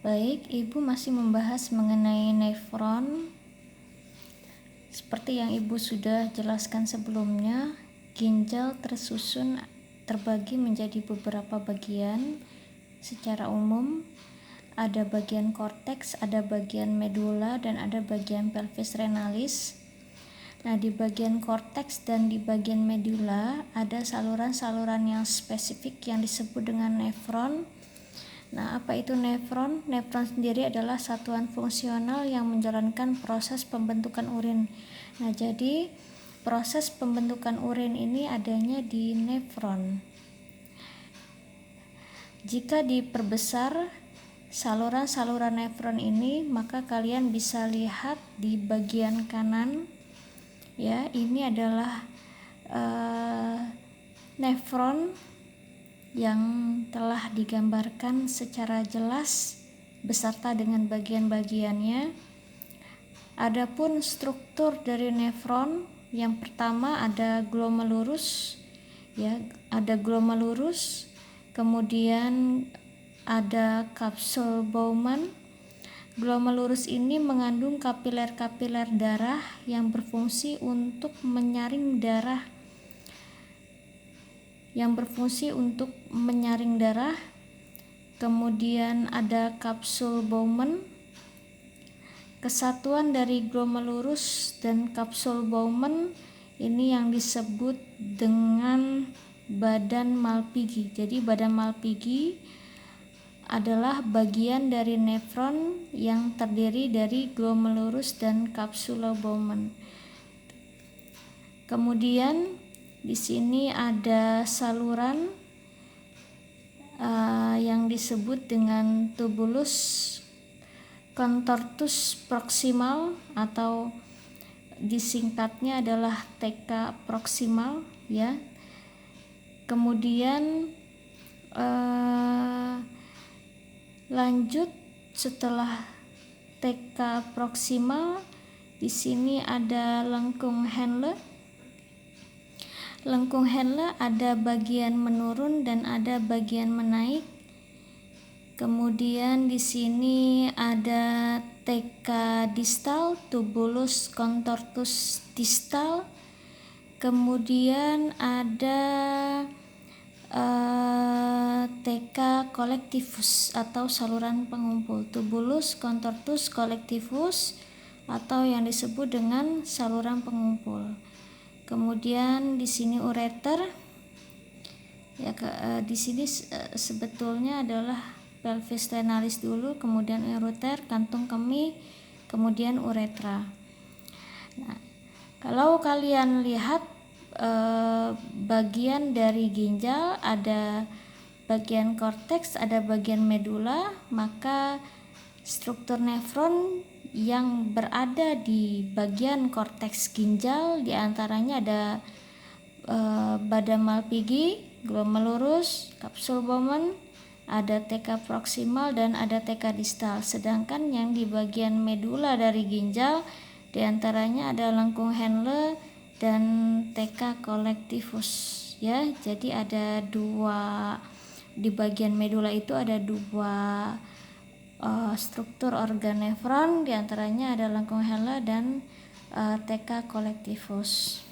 Baik, Ibu masih membahas mengenai nefron. Seperti yang Ibu sudah jelaskan sebelumnya, ginjal terbagi menjadi beberapa bagian. Secara umum, ada bagian korteks, ada bagian medula, dan ada bagian pelvis renalis. Nah, di bagian korteks dan di bagian medula ada saluran-saluran yang spesifik yang disebut dengan nefron. Nah, apa itu nefron? Nefron sendiri adalah satuan fungsional yang menjalankan proses pembentukan urin. Nah, jadi proses pembentukan urin ini adanya di nefron. Jika diperbesar saluran-saluran nefron ini, maka kalian bisa lihat di bagian kanan. Ya, ini adalah nefron yang telah digambarkan secara jelas beserta dengan bagian-bagiannya. Adapun struktur dari nefron, yang pertama ada glomerulus, ya, ada glomerulus, kemudian ada kapsul Bowman. Glomerulus ini mengandung kapiler-kapiler darah yang berfungsi untuk menyaring darah. Kemudian ada kapsul Bowman. Kesatuan dari glomerulus dan kapsul Bowman ini yang disebut dengan badan Malpighi. Jadi badan Malpighi adalah bagian dari nefron yang terdiri dari glomerulus dan kapsula Bowman. Kemudian di sini ada saluran yang disebut dengan tubulus contortus proximal, atau disingkatnya adalah TK proximal, ya. Kemudian lanjut setelah TK proximal, di sini ada lengkung Henle. Lengkung Henle ada bagian menurun dan ada bagian menaik. Kemudian di sini ada TK distal, tubulus contortus distal. Kemudian ada TK collectivus atau saluran pengumpul, tubulus contortus collectivus atau yang disebut dengan saluran pengumpul. Kemudian di sini ureter, ya, di sini sebetulnya adalah pelvis renalis dulu, kemudian ureter, kantung kemih, kemudian uretra. Nah, kalau kalian lihat bagian dari ginjal, ada bagian korteks, ada bagian medula, maka struktur nefron yang berada di bagian korteks ginjal diantaranya ada badan Malpighi, glomerulus, kapsul Bowman, ada TK proximal dan ada TK distal. Sedangkan yang di bagian medula dari ginjal diantaranya ada lengkung Henle dan TK collectivus, ya. Jadi ada dua, di bagian medula itu ada dua struktur organ nefron, diantaranya ada lengkung Henle dan TK collectivus.